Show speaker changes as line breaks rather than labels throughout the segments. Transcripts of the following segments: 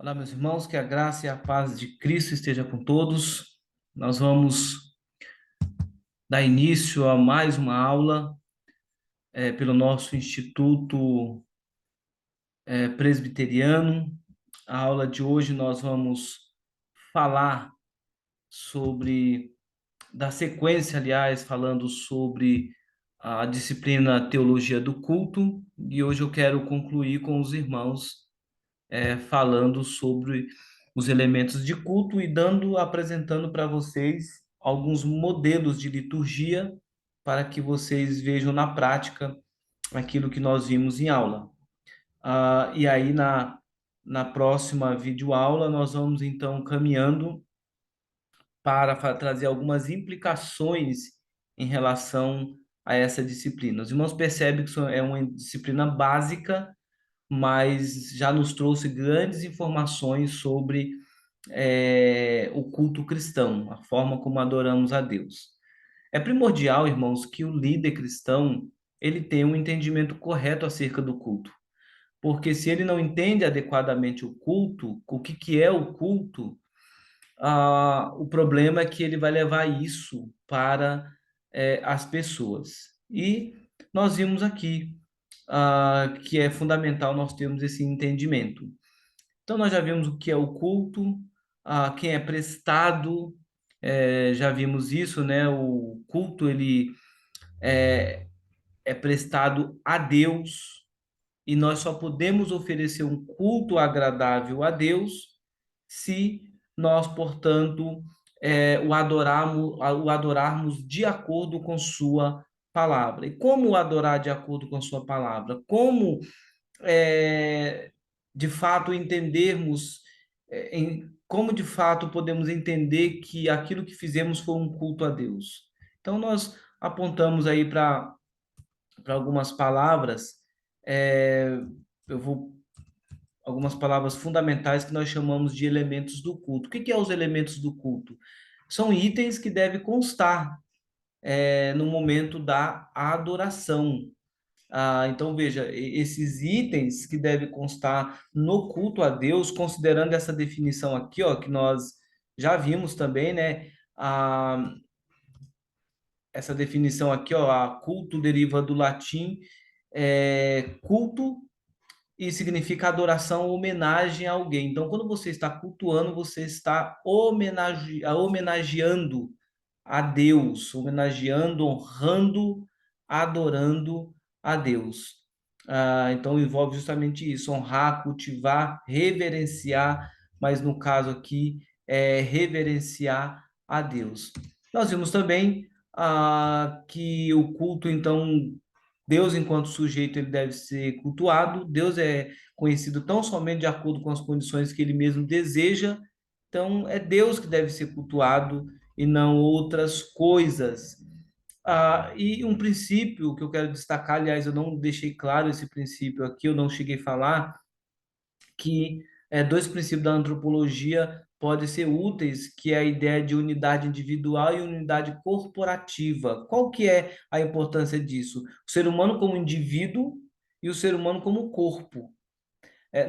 Olá, meus irmãos, que a graça e a paz de Cristo esteja com todos. Nós vamos dar início a mais uma aula pelo nosso Instituto Presbiteriano. A aula de hoje nós vamos falar sobre, da sequência, aliás, falando sobre a disciplina Teologia do Culto, e hoje eu quero concluir com os irmãos falando sobre os elementos de culto e apresentando para vocês alguns modelos de liturgia para que vocês vejam na prática aquilo que nós vimos em aula. E aí, na próxima videoaula, nós vamos então caminhando para trazer algumas implicações em relação a essa disciplina. Os irmãos percebem que isso é uma disciplina básica, mas já nos trouxe grandes informações sobre o culto cristão, a forma como adoramos a Deus. É primordial, irmãos, que o líder cristão ele tenha um entendimento correto acerca do culto, porque se ele não entende adequadamente o culto, o que que é o culto, o problema é que ele vai levar isso para as pessoas. E nós vimos aqui que é fundamental nós termos esse entendimento. Então, nós já vimos o que é o culto, quem é prestado, já vimos isso, né? O culto, ele é prestado a Deus, e nós só podemos oferecer um culto agradável a Deus se nós, portanto, o adorarmos de acordo com sua palavra. E como adorar de acordo com sua palavra? Como é, de fato entendermos, como de fato podemos entender que aquilo que fizemos foi um culto a Deus. Então, nós apontamos aí para algumas palavras, é, eu vou algumas palavras fundamentais que nós chamamos de elementos do culto. O que que é os elementos do culto? São itens que devem constar no momento da adoração. Então, veja, esses itens que devem constar no culto a Deus, considerando essa definição aqui, ó, que nós já vimos também, né? Ah, essa definição aqui, ó, a culto deriva do latim culto e significa adoração, homenagem a alguém. Então, quando você está cultuando, você está homenageando a Deus, homenageando, honrando, adorando a Deus. Então, envolve justamente isso: honrar, cultivar, reverenciar, mas no caso aqui, é reverenciar a Deus. Nós vimos também que o culto, então, Deus, enquanto sujeito, ele deve ser cultuado. Deus é conhecido tão somente de acordo com as condições que ele mesmo deseja. Então, é Deus que deve ser cultuado e não outras coisas. E um princípio que eu quero destacar, aliás, eu não deixei claro esse princípio aqui, eu não cheguei a falar, que dois princípios da antropologia podem ser úteis, que é a ideia de unidade individual e unidade corporativa. Qual que é a importância disso? O ser humano como indivíduo e o ser humano como corpo.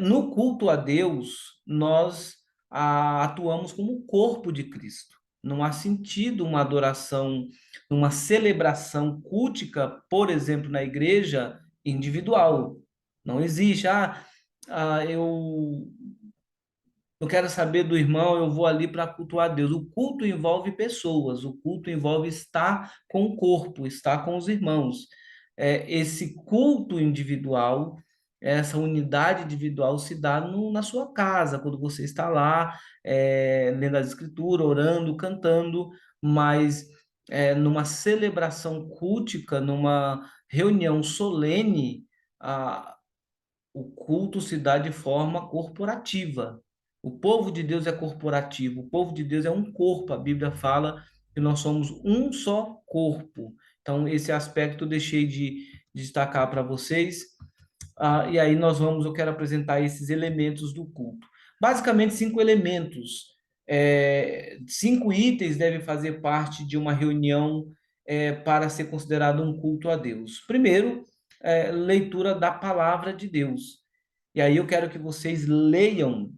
No culto a Deus, nós atuamos como o corpo de Cristo. Não há sentido uma adoração, uma celebração cultica, por exemplo, na igreja, individual. Não existe. Eu não quero saber do irmão, eu vou ali para cultuar a Deus. O culto envolve pessoas, o culto envolve estar com o corpo, estar com os irmãos. Esse culto individual, essa unidade individual se dá na sua casa, quando você está lá, lendo as escrituras, orando, cantando, mas numa celebração cultica, numa reunião solene, ah, o culto se dá de forma corporativa. O povo de Deus é corporativo, o povo de Deus é um corpo. A Bíblia fala que nós somos um só corpo. Então, esse aspecto eu deixei de destacar para vocês. E aí eu quero apresentar esses elementos do culto. Basicamente, 5 elementos. 5 itens devem fazer parte de uma reunião para ser considerado um culto a Deus. Primeiro, leitura da palavra de Deus. E aí eu quero que vocês leiam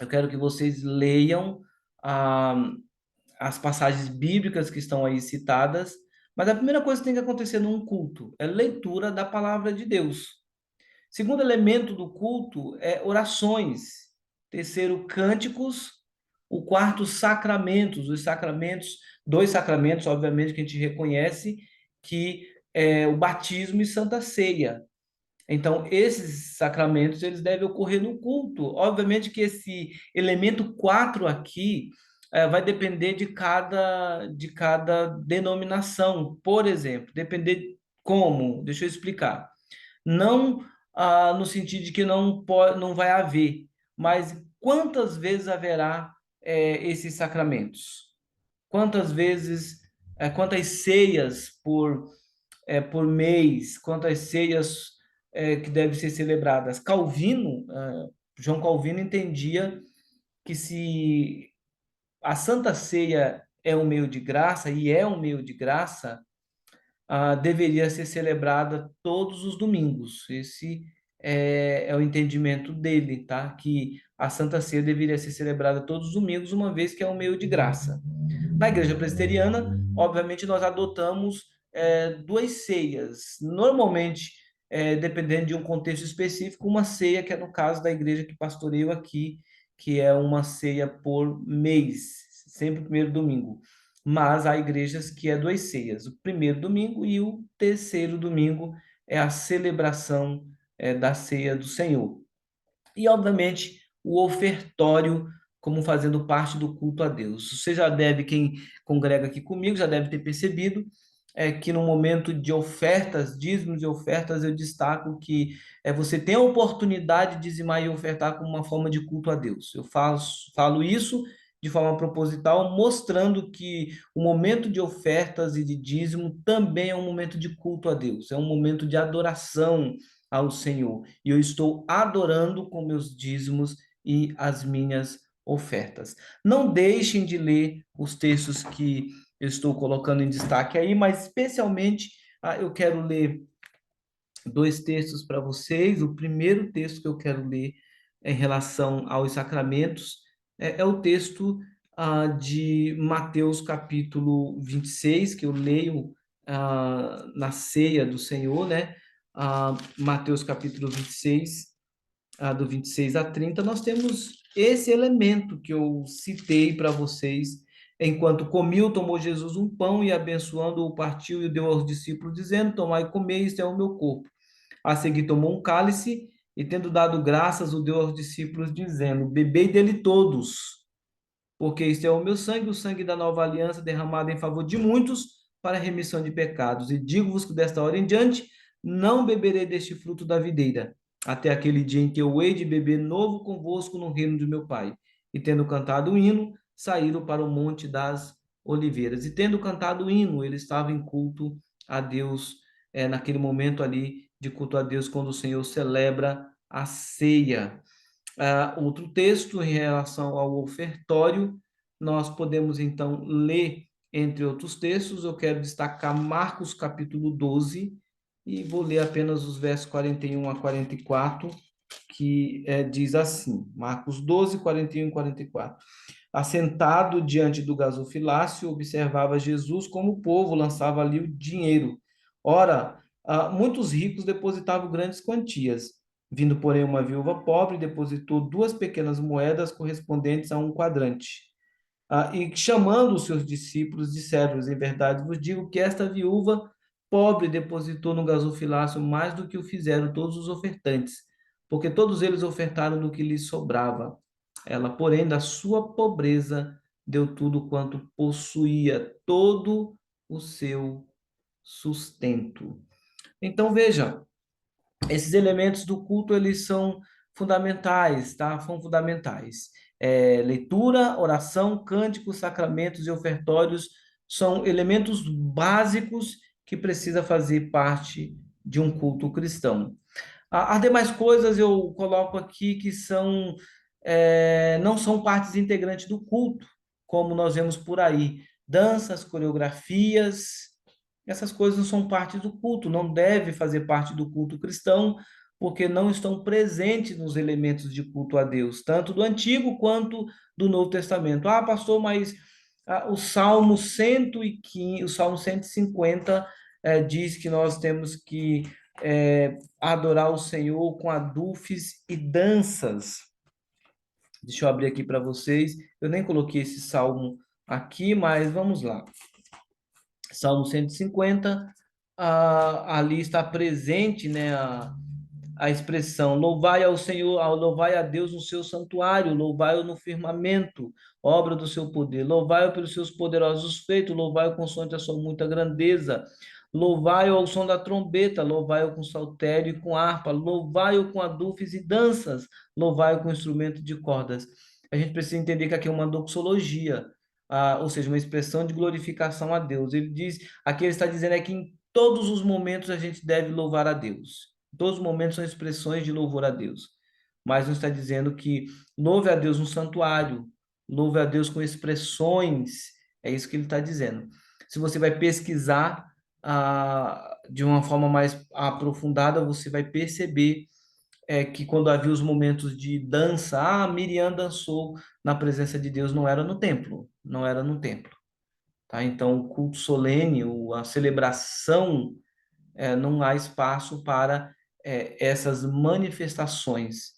eu quero que vocês leiam ah, as passagens bíblicas que estão aí citadas, mas a primeira coisa que tem que acontecer num culto é leitura da palavra de Deus. Segundo elemento do culto é orações. Terceiro, cânticos. O quarto, sacramentos. Os sacramentos, dois sacramentos, obviamente, que a gente reconhece, que é o batismo e Santa Ceia. Então, esses sacramentos, eles devem ocorrer no culto. Obviamente que esse elemento 4 aqui vai depender de cada denominação. Por exemplo, depender como? Deixa eu explicar. Não no sentido de que não, pode, não vai haver, mas quantas vezes haverá esses sacramentos? Quantas vezes, quantas ceias por mês, quantas ceias que devem ser celebradas? João Calvino entendia que se a Santa Ceia é um meio de graça, e é um meio de graça, deveria ser celebrada todos os domingos. Esse é o entendimento dele, tá? Que a Santa Ceia deveria ser celebrada todos os domingos, uma vez que é um meio de graça. Na Igreja Presbiteriana, obviamente, nós adotamos duas ceias. Normalmente, dependendo de um contexto específico, uma ceia, que é no caso da igreja que pastoreio aqui, que é uma ceia por mês, sempre o primeiro domingo. Mas há igrejas que é duas ceias, o primeiro domingo e o terceiro domingo é a celebração da ceia do Senhor. E, obviamente, o ofertório como fazendo parte do culto a Deus. Você já deve, quem congrega aqui comigo, já deve ter percebido que no momento de ofertas, dízimos e ofertas, eu destaco que você tem a oportunidade de dizimar e ofertar como uma forma de culto a Deus. Eu falo isso de forma proposital, mostrando que o momento de ofertas e de dízimo também é um momento de culto a Deus, é um momento de adoração ao Senhor. E eu estou adorando com meus dízimos e as minhas ofertas. Não deixem de ler os textos que eu estou colocando em destaque aí, mas especialmente eu quero ler dois textos para vocês. O primeiro texto que eu quero ler em relação aos sacramentos é o texto de Mateus capítulo 26, que eu leio na ceia do Senhor, né? Mateus capítulo 26, do 26 a 30, nós temos esse elemento que eu citei para vocês. Enquanto comiam, tomou Jesus um pão e, abençoando-o, partiu e o deu aos discípulos, dizendo: Tomai e comei, isto é o meu corpo. A seguir, tomou um cálice e, tendo dado graças, o deu aos discípulos, dizendo: Bebei dele todos, porque isto é o sangue da nova aliança derramado em favor de muitos para a remissão de pecados. E digo-vos que desta hora em diante não beberei deste fruto da videira, até aquele dia em que eu hei de beber novo convosco no reino de meu Pai. E tendo cantado o hino, saíram para o monte das oliveiras. E tendo cantado o hino, ele estava em culto a Deus, naquele momento ali de culto a Deus, quando o Senhor celebra a ceia. Outro texto em relação ao ofertório, nós podemos então ler, entre outros textos, eu quero destacar Marcos capítulo 12, e vou ler apenas os versos 41 a 44, que diz assim, Marcos 12, 41 e 44. Assentado diante do gasofilácio, observava Jesus como o povo lançava ali o dinheiro. Ora, muitos ricos depositavam grandes quantias. Vindo, porém, uma viúva pobre, depositou 2 pequenas moedas correspondentes a um quadrante. E chamando os seus discípulos, disseram-lhes: Em verdade vos digo que esta viúva pobre depositou no gasofilácio mais do que o fizeram todos os ofertantes, porque todos eles ofertaram do que lhes sobrava. Ela, porém, da sua pobreza, deu tudo quanto possuía, todo o seu sustento. Então, veja, esses elementos do culto, eles são fundamentais, tá? São fundamentais. Leitura, oração, cânticos, sacramentos e ofertórios são elementos básicos que precisa fazer parte de um culto cristão. As demais coisas eu coloco aqui que não são partes integrantes do culto, como nós vemos por aí. Danças, coreografias, essas coisas não são parte do culto, não deve fazer parte do culto cristão, porque não estão presentes nos elementos de culto a Deus, tanto do Antigo quanto do Novo Testamento. Ah, pastor, mas o Salmo 115, o Salmo 150 diz que nós temos que adorar o Senhor com adufes e danças. Deixa eu abrir aqui para vocês. Eu nem coloquei esse salmo aqui, mas vamos lá. Salmo 150, ali está presente, né, a expressão louvai ao Senhor, louvai a Deus no seu santuário, louvai-o no firmamento, obra do seu poder, louvai-o pelos seus poderosos feitos, louvai-o consoante a sua muita grandeza, louvai-o ao som da trombeta, louvai-o com saltério e com harpa, louvai-o com adufes e danças, louvai-o com instrumento de cordas. A gente precisa entender que aqui é uma doxologia, ou seja, uma expressão de glorificação a Deus. Ele diz, aqui ele está dizendo é que em todos os momentos a gente deve louvar a Deus. Todos os momentos são expressões de louvor a Deus. Mas não está dizendo que louve a Deus no santuário, louve a Deus com expressões. É isso que ele está dizendo. Se você vai pesquisar de uma forma mais aprofundada, você vai perceber que quando havia os momentos de dança, Miriam dançou na presença de Deus, não era no templo, não era no templo. Tá? Então, o culto solene, a celebração, não há espaço para essas manifestações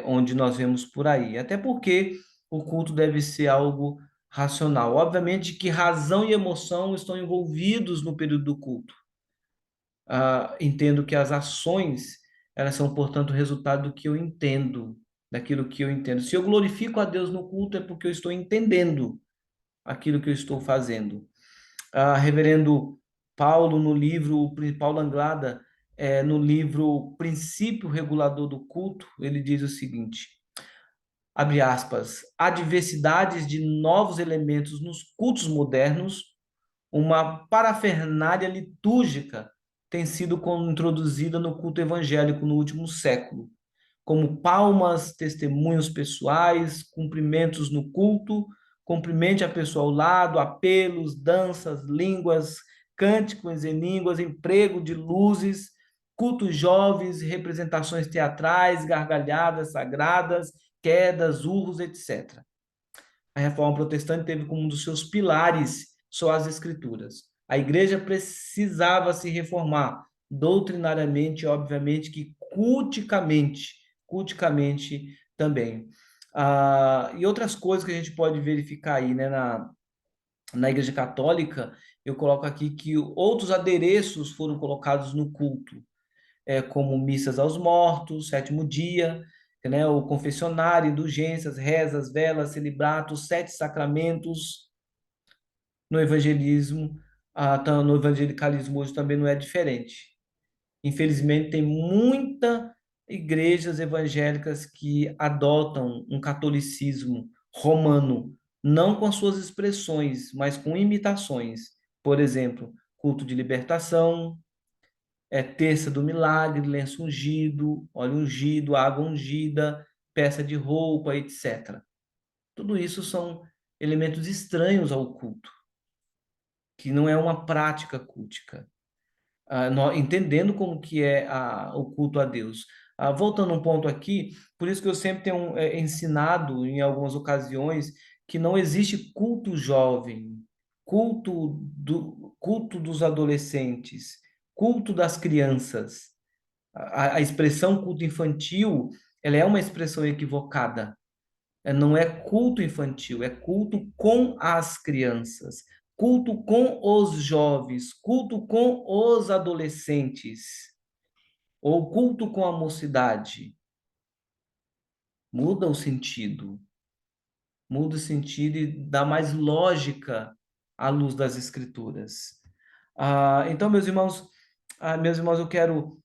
onde nós vemos por aí. Até porque o culto deve ser algo racional. Obviamente que razão e emoção estão envolvidos no período do culto. Entendo que as ações, elas são, portanto, resultado do que eu entendo, daquilo que eu entendo. Se eu glorifico a Deus no culto, é porque eu estou entendendo aquilo que eu estou fazendo. Reverendo Paulo, no livro, Paulo Anglada, no livro Princípio Regulador do Culto, ele diz o seguinte, abre aspas, há diversidades de novos elementos nos cultos modernos, uma parafernália litúrgica tem sido introduzida no culto evangélico no último século, como palmas, testemunhos pessoais, cumprimentos no culto, cumprimente a pessoa ao lado, apelos, danças, línguas, cânticos em línguas, emprego de luzes, cultos jovens, representações teatrais, gargalhadas sagradas, quedas, urros, etc. A Reforma Protestante teve como um dos seus pilares só as Escrituras. A igreja precisava se reformar doutrinariamente, obviamente que culticamente também. E outras coisas que a gente pode verificar aí, né, na Igreja Católica, eu coloco aqui que outros adereços foram colocados no culto, como missas aos mortos, sétimo dia, né, o confessionário, indulgências, rezas, velas, celibatos, sete sacramentos. No evangelismo, no evangelicalismo hoje também não é diferente. Infelizmente, tem muitas igrejas evangélicas que adotam um catolicismo romano, não com as suas expressões, mas com imitações. Por exemplo, culto de libertação, terça do milagre, lenço ungido, óleo ungido, água ungida, peça de roupa, etc. Tudo isso são elementos estranhos ao culto, que não é uma prática cultica. Entendendo como que é o culto a Deus. Voltando um ponto aqui, por isso que eu sempre tenho ensinado em algumas ocasiões que não existe culto jovem, culto dos adolescentes, culto das crianças. A expressão culto infantil, ela é uma expressão equivocada. Não é culto infantil, é culto com as crianças, culto com os jovens, culto com os adolescentes, ou culto com a mocidade. Muda o sentido, muda o sentido e dá mais lógica à luz das Escrituras. Então, meus irmãos, eu quero.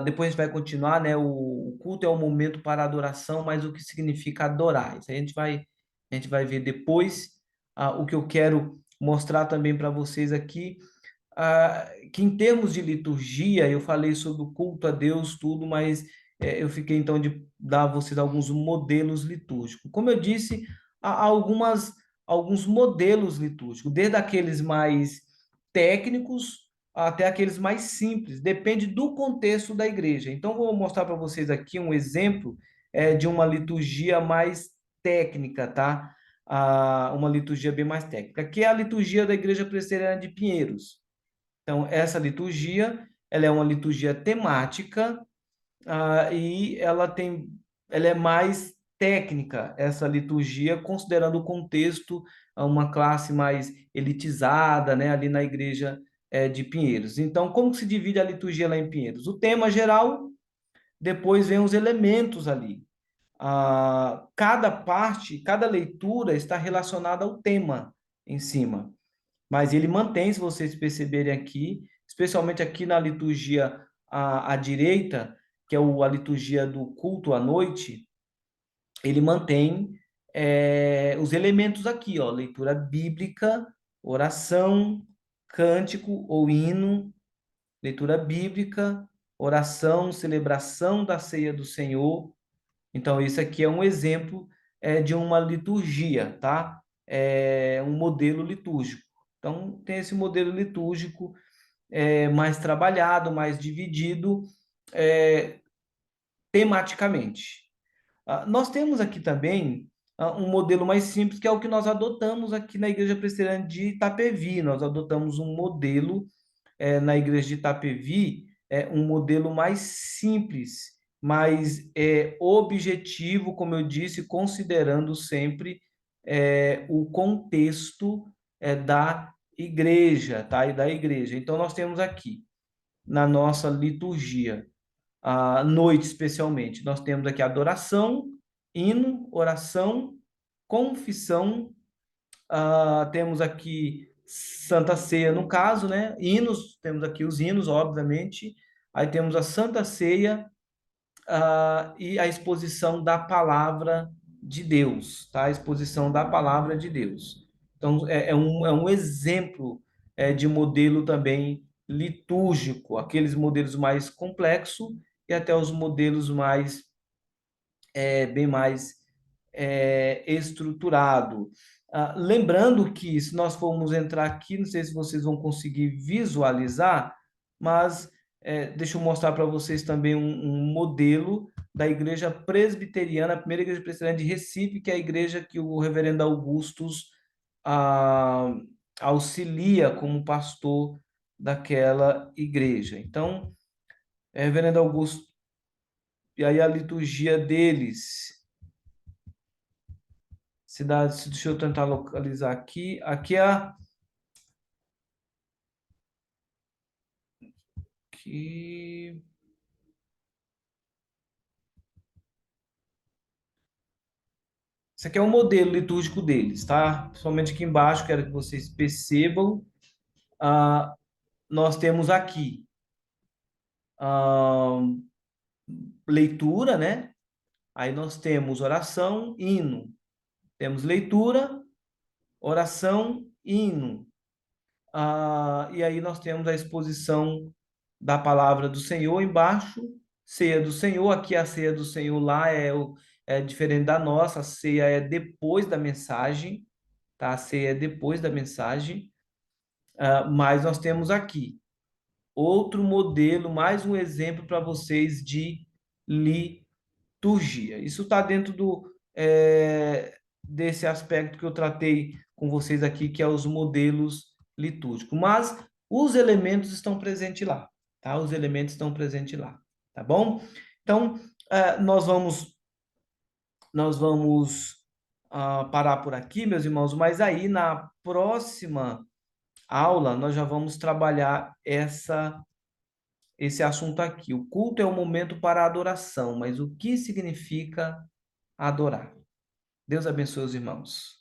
Depois a gente vai continuar, né? O culto é um momento para adoração, mas o que significa adorar? Isso aí a gente vai ver depois. O que eu quero mostrar também para vocês aqui, que em termos de liturgia, eu falei sobre o culto a Deus, tudo, mas eu fiquei então de dar a vocês alguns modelos litúrgicos. Como eu disse, há alguns modelos litúrgicos, desde aqueles mais técnicos, até aqueles mais simples, depende do contexto da igreja. Então, vou mostrar para vocês aqui um exemplo de uma liturgia mais técnica, tá? Uma liturgia bem mais técnica, que é a liturgia da Igreja Presbiteriana de Pinheiros. Então, essa liturgia, ela é uma liturgia temática, e ela é mais técnica, essa liturgia, considerando o contexto, uma classe mais elitizada, né, ali na igreja de Pinheiros. Então, como se divide a liturgia lá em Pinheiros? O tema geral, depois vem os elementos ali. Cada parte, cada leitura está relacionada ao tema em cima. Mas ele mantém, se vocês perceberem aqui, especialmente aqui na liturgia à direita, que é a liturgia do culto à noite, ele mantém os elementos aqui, ó, leitura bíblica, oração, cântico ou hino, leitura bíblica, oração, celebração da ceia do Senhor. Então, isso aqui é um exemplo de uma liturgia, tá? É um modelo litúrgico. Então, tem esse modelo litúrgico mais trabalhado, mais dividido é, tematicamente. Nós temos aqui também um modelo mais simples, que é o que nós adotamos aqui na Igreja Presbiteriana de Itapevi. Nós adotamos um modelo na Igreja de Itapevi, um modelo mais simples, mais objetivo, como eu disse, considerando sempre o contexto da igreja, tá? E da igreja. Então, nós temos aqui, na nossa liturgia, à noite especialmente. Nós temos aqui adoração, hino, oração, confissão, temos aqui Santa Ceia, no caso, né? Hinos, temos aqui os hinos, obviamente. Aí temos a Santa Ceia, e a exposição da palavra de Deus, tá? A exposição da palavra de Deus. Então, é um exemplo de modelo também litúrgico, aqueles modelos mais complexos e até os modelos mais, bem mais estruturado. Lembrando que, se nós formos entrar aqui, não sei se vocês vão conseguir visualizar, mas deixa eu mostrar para vocês também um modelo da Igreja Presbiteriana, a primeira Igreja Presbiteriana de Recife, que é a igreja que o reverendo Augustus ah, auxilia como pastor daquela igreja. Então, reverendo Augusto, e aí a liturgia deles, cidades, deixa eu tentar localizar aqui. Aqui é aqui, isso aqui é um modelo litúrgico deles, tá? Principalmente aqui embaixo, quero que vocês percebam. Ah, nós temos aqui ah, leitura, né? Aí nós temos oração, hino. Temos leitura, oração, hino. E aí nós temos a exposição da palavra do Senhor embaixo, ceia do Senhor. Aqui a ceia do Senhor lá é diferente da nossa, a ceia é depois da mensagem, tá? A ceia é depois da mensagem. Mas nós temos aqui outro modelo, mais um exemplo para vocês de liturgia. Isso está dentro desse aspecto que eu tratei com vocês aqui, que é os modelos litúrgicos. Mas os elementos estão presentes lá, tá? Os elementos estão presentes lá, tá bom? Então, nós vamos parar por aqui, meus irmãos, mas aí na próxima aula nós já vamos trabalhar esse assunto aqui. O culto é o momento para a adoração, mas o que significa adorar? Deus abençoe os irmãos.